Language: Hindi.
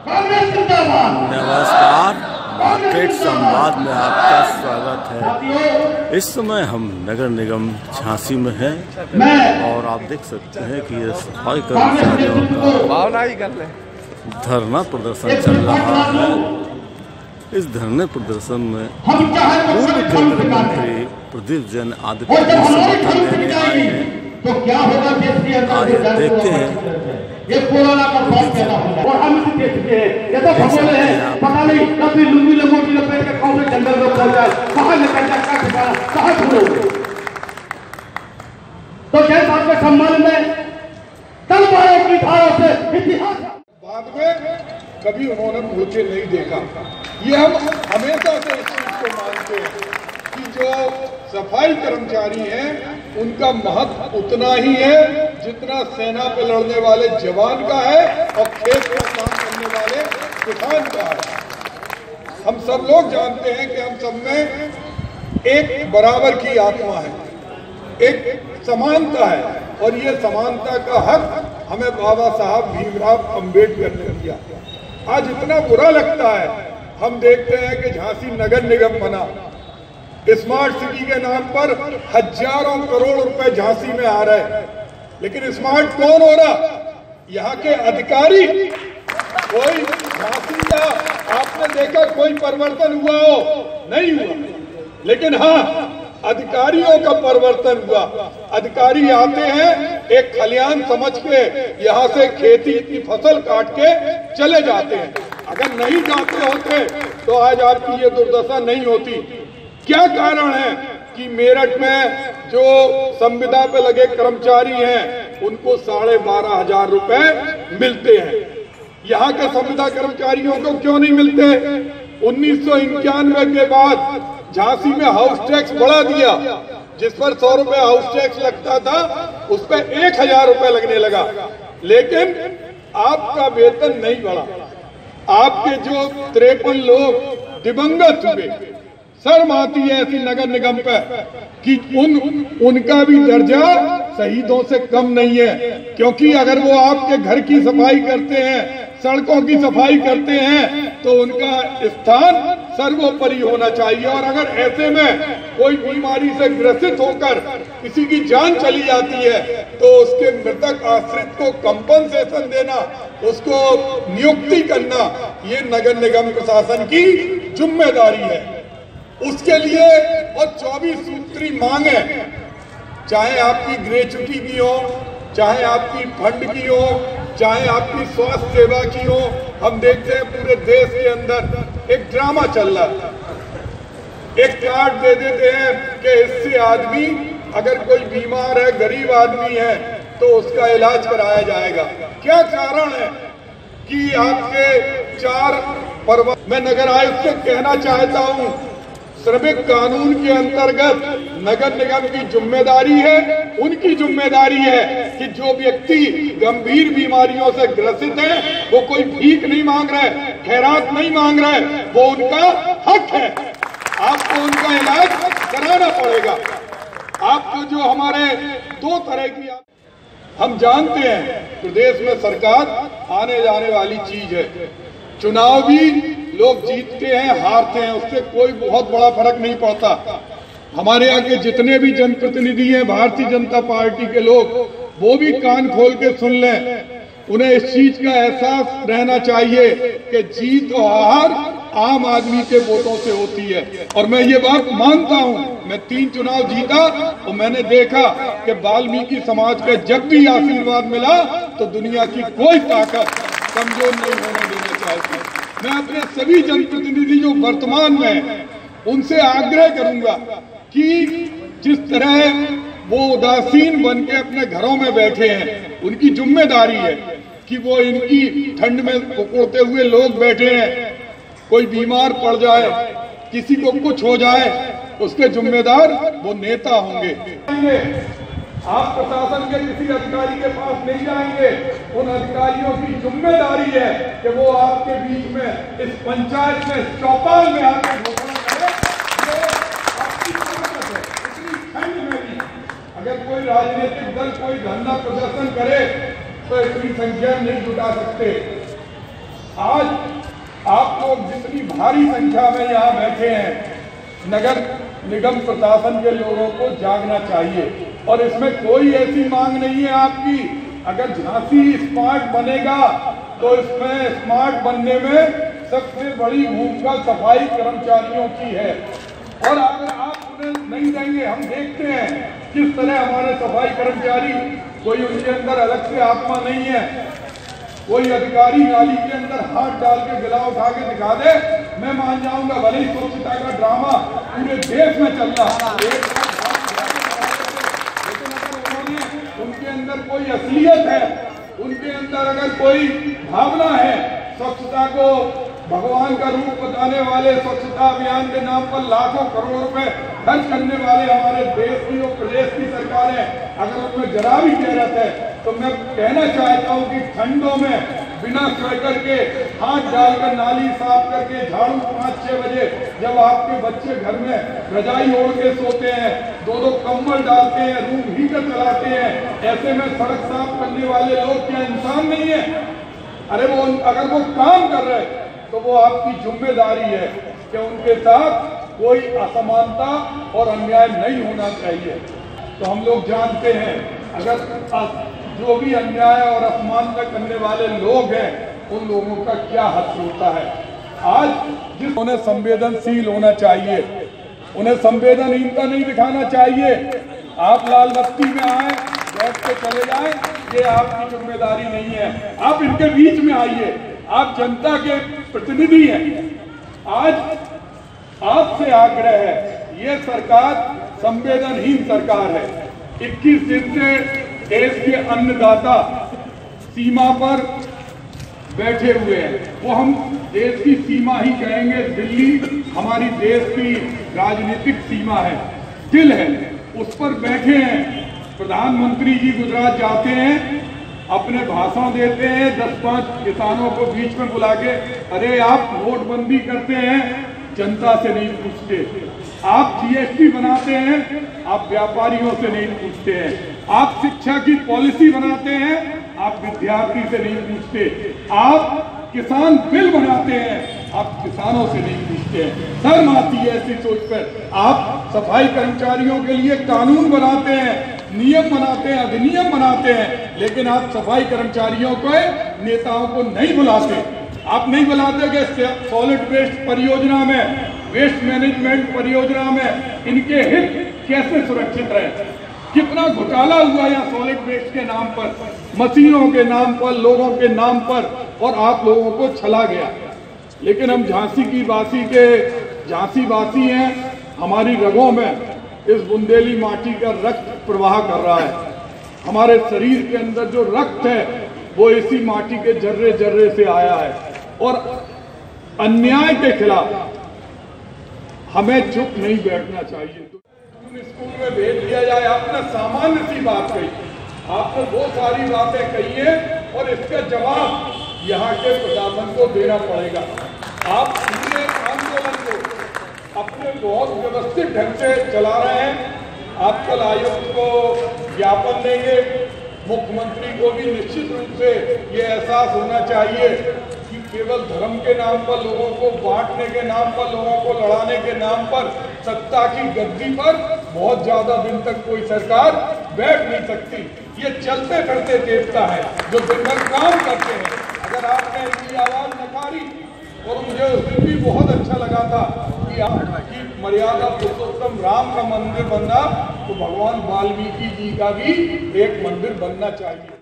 कांग्रेस जिंदाबाद। नमस्कार, मार्केट संवाद में आपका स्वागत है। इस समय हम नगर निगम झांसी में हैं और आप देख सकते हैं कि ये सफाई कर्मचारियों का धरना प्रदर्शन चल रहा है। इस धरने प्रदर्शन में पूर्व केंद्रीय मंत्री प्रदीप जैन आदि समर्थन देने आए हैं। तो क्या होगा देश के अंदर? आइए देखते हैं। ये कोरोना का बहुत ज्यादा हो रहा है और हम इसे देख चुके हैं। ये तो भगोले हैं, पता नहीं कभी लुंगी लंगोटी लपेट के कौन से जंगल में पहुंच जाए, कहाँ निकल जाए, क्या ठिकाना, कहाँ छोड़ोगे? तो जैन साहब के सम्मान में तलवारों की धारों से इतिहास बाद में कभी उन्होंने मुझे नहीं देखा। ये हम हमेशा से इस चीज को मानते हैं कि जो सफाई कर्मचारी हैं उनका महत्व उतना ही है जितना सेना पे लड़ने वाले जवान का है और खेत में काम करने वाले किसान का है। हम सब लोग जानते हैं कि हम सब में एक बराबर की आत्मा है, एक समानता है और ये समानता का हक हमें बाबा साहब भीमराव अंबेडकर ने दिया। आज इतना बुरा लगता है, हम देखते हैं कि झांसी नगर निगम बना, स्मार्ट सिटी के नाम पर हजारों करोड़ रुपए झांसी में आ रहे, लेकिन स्मार्ट कौन हो रहा? यहाँ के अधिकारी। कोई झांसी का आपने देखा कोई परिवर्तन हुआ हो? नहीं हुआ। लेकिन हाँ, अधिकारियों का परिवर्तन हुआ। अधिकारी आते हैं, एक खलियान समझ के यहाँ से खेती की फसल काट के चले जाते हैं। अगर नहीं जाते होते तो आज आपकी ये दुर्दशा नहीं होती। क्या कारण है कि मेरठ में जो संविदा पे लगे कर्मचारी हैं उनको 12,500 रुपए मिलते हैं, यहाँ के संविदा कर्मचारियों को क्यों नहीं मिलते? 1991 के बाद झांसी में हाउस टैक्स बढ़ा दिया, जिस पर 100 रुपए हाउस टैक्स लगता था उस पर 1,000 रुपए लगने लगा, लेकिन आपका वेतन नहीं बढ़ा। आपके जो 53 लोग दिवंगत हुए, शर्म आती है ऐसी नगर निगम पे कि उनका भी दर्जा शहीदों से कम नहीं है, क्योंकि अगर वो आपके घर की सफाई करते हैं, सड़कों की सफाई करते हैं तो उनका स्थान सर्वोपरि होना चाहिए। और अगर ऐसे में कोई बीमारी से ग्रसित होकर किसी की जान चली जाती है तो उसके मृतक आश्रित को कंपनसेशन देना, उसको नियुक्ति करना, ये नगर निगम प्रशासन की जिम्मेदारी है। उसके लिए और 24 सूत्री मांग है, चाहे आपकी ग्रेच्युटी की हो, चाहे आपकी फंड की हो, चाहे आपकी स्वास्थ्य सेवा की हो। हम देखते हैं पूरे देश के अंदर एक ड्रामा चल रहा है। एक कार्ड दे देते हैं कि इससे आदमी अगर कोई बीमार है, गरीब आदमी है तो उसका इलाज कराया जाएगा। क्या कारण है कि आपके 4 पर्व मैं नगर आयुक्त से कहना चाहता हूं, श्रमिक कानून के अंतर्गत नगर निगम की जिम्मेदारी है, उनकी जिम्मेदारी है कि जो व्यक्ति गंभीर बीमारियों से ग्रसित है वो कोई भीख नहीं मांग रहा है, खैरात नहीं मांग रहा है, वो उनका हक है। आपको उनका इलाज कराना पड़ेगा। आपको जो हमारे 2 तरह की हम जानते हैं प्रदेश में सरकार आने जाने वाली चीज है। चुनाव भी लोग जीतते हैं, हारते हैं, उससे कोई बहुत बड़ा फर्क नहीं पड़ता। हमारे यहाँ के जितने भी जनप्रतिनिधि हैं भारतीय जनता पार्टी के लोग, वो भी कान खोल के सुन लें। उन्हें इस चीज का एहसास रहना चाहिए कि जीत और हार आम आदमी के वोटों से होती है। और मैं ये बात मानता हूँ, मैं 3 चुनाव जीता और मैंने देखा कि वाल्मीकि समाज का जब भी आशीर्वाद मिला तो दुनिया की कोई ताकत कमजोर नहीं होने देना चाहती। मैं अपने सभी जनप्रतिनिधि जो वर्तमान में हैं उनसे आग्रह करूंगा कि जिस तरह वो उदासीन बन के अपने घरों में बैठे हैं, उनकी जिम्मेदारी है कि वो इनकी ठंड में कुकड़ते हुए लोग बैठे हैं, कोई बीमार पड़ जाए, किसी को कुछ हो जाए, उसके जिम्मेदार वो नेता होंगे। आप प्रशासन के किसी अधिकारी के पास नहीं जाएंगे, उन अधिकारियों की जिम्मेदारी है कि वो आपके बीच में इस पंचायत में चौपाल में आकर घोषणा करें। ये आपकी जरूरत है। इतनी ठंड में भी अगर कोई राजनीतिक दल कोई धरना प्रदर्शन करे तो इतनी संख्या नहीं जुटा सकते। आज आप लोग जितनी भारी संख्या में यहाँ बैठे हैं, नगर निगम प्रशासन के लोगों को जागना चाहिए। और इसमें कोई ऐसी मांग नहीं है आपकी, अगर झांसी स्मार्ट बनेगा तो इसमें स्मार्ट बनने में सबसे बड़ी भूमिका सफाई कर्मचारियों की है। और अगर आप उन्हें नहीं देंगे, हम देखते हैं किस तरह हमारे सफाई कर्मचारी, कोई उनके अंदर अलग से आत्मा नहीं है, कोई अधिकारी नाली के अंदर हाथ डाल के गिला उठा के दिखा दे, मैं मान जाऊंगा, भले ही स्वच्छता का ड्रामा पूरे देश में चल रहा है, लेकिन अगर उन्होंने, उनके अंदर कोई असलियत है, उनके अंदर अगर कोई भावना है, स्वच्छता को भगवान का रूप बताने वाले स्वच्छता अभियान के नाम पर लाखों करोड़ रुपए खर्च करने वाले हमारे देश की और प्रदेश की सरकारें, अगर उनमें जरा भी गैरत है, तो मैं कहना चाहता हूं कि ठंडों में बिना स्वेटर के हाथ डालकर नाली साफ करके झाड़ू 5-6 बजे जब आपके बच्चे घर में रजाई ओढ़ के सोते हैं, 2-2 कंबल डालते हैं, रूम हीटर चलाते हैं, ऐसे में सड़क साफ करने वाले लोग क्या इंसान नहीं है? अरे वो अगर वो काम कर रहे तो वो आपकी जिम्मेदारी है कि उनके साथ कोई असमानता और अन्याय नहीं होना चाहिए। तो हम लोग जानते हैं अगर जो भी अन्याय और असमानता करने वाले लोग हैं, उन लोगों का क्या हक होता है। आज जिस उन्हें संवेदनशील होना चाहिए, उन्हें संवेदनहीनता नहीं दिखाना चाहिए। आप लाल बत्ती में आए, बैठ के चले जाएं, ये आपकी जिम्मेदारी नहीं है। आप इनके बीच में आइए, आप जनता के प्रतिनिधि हैं। आज आपसे आग्रह है, ये सरकार संवेदनहीन सरकार है। 21 दिन से देश के अन्नदाता सीमा पर बैठे हुए हैं, वो हम देश की सीमा ही कहेंगे। दिल्ली हमारी देश की राजनीतिक सीमा है, दिल है, उस पर बैठे हैं। प्रधानमंत्री जी गुजरात जाते हैं, अपने भाषण देते हैं, 10-5 किसानों को बीच में बुला के, अरे आप नोटबंदी करते हैं, जनता से नहीं पूछते, आप जीएसटी बनाते हैं, आप व्यापारियों से नहीं पूछते हैं, आप शिक्षा की पॉलिसी बनाते हैं, आप विद्यार्थी से नहीं पूछते, आप किसान बिल बनाते हैं, आप किसानों से नहीं पूछते हैं। शर्म आती है ऐसी सोच पर। आप सफाई कर्मचारियों के लिए कानून बनाते हैं, नियम बनाते हैं, अधिनियम बनाते हैं, लेकिन आप सफाई कर्मचारियों को, नेताओं को नहीं बुलाते। आप नहीं बुलाते कि सॉलिड वेस्ट परियोजना में, वेस्ट मैनेजमेंट परियोजना में इनके हित कैसे सुरक्षित रहे। कितना घोटाला हुआ यहाँ सॉलिड वेस्ट के नाम पर, मशीनों के नाम पर, लोगों के नाम पर, और आप लोगों को छला गया। लेकिन हम झांसी वासी हैं, हमारी रगों में इस बुंदेली माटी का रक्त प्रवाह कर रहा है। हमारे शरीर के अंदर जो रक्त है वो इसी माटी के जर्रे जर्रे से आया है। और अन्याय के खिलाफ हमें चुप नहीं बैठना चाहिए। स्कूल में भेज दिया जाए, आपने सामान्य सी बात कही, आपने वो सारी बातें कही है और इसका जवाब यहाँ के प्रशासन को देना पड़ेगा। आप पूरे आंदोलन को अपने बहुत व्यवस्थित ढंग से चला रहे हैं। आप कल आयुक्त को ज्ञापन देंगे, मुख्यमंत्री को भी निश्चित रूप से ये एहसास होना चाहिए कि केवल धर्म के नाम पर, लोगों को बांटने के नाम पर, लोगों को लड़ाने के नाम पर, सत्ता की गद्दी पर बहुत ज्यादा दिन तक कोई सरकार बैठ नहीं सकती। ये चलते फिरते देवता है जो दिन भर काम करते हैं। अगर आपने इनकी आवाज नकारी, और मुझे उस दिन भी बहुत अच्छा लगा था कि आपकी मर्यादा पुरुषोत्तम राम का मंदिर बनना, तो भगवान वाल्मीकि जी का भी एक मंदिर बनना चाहिए।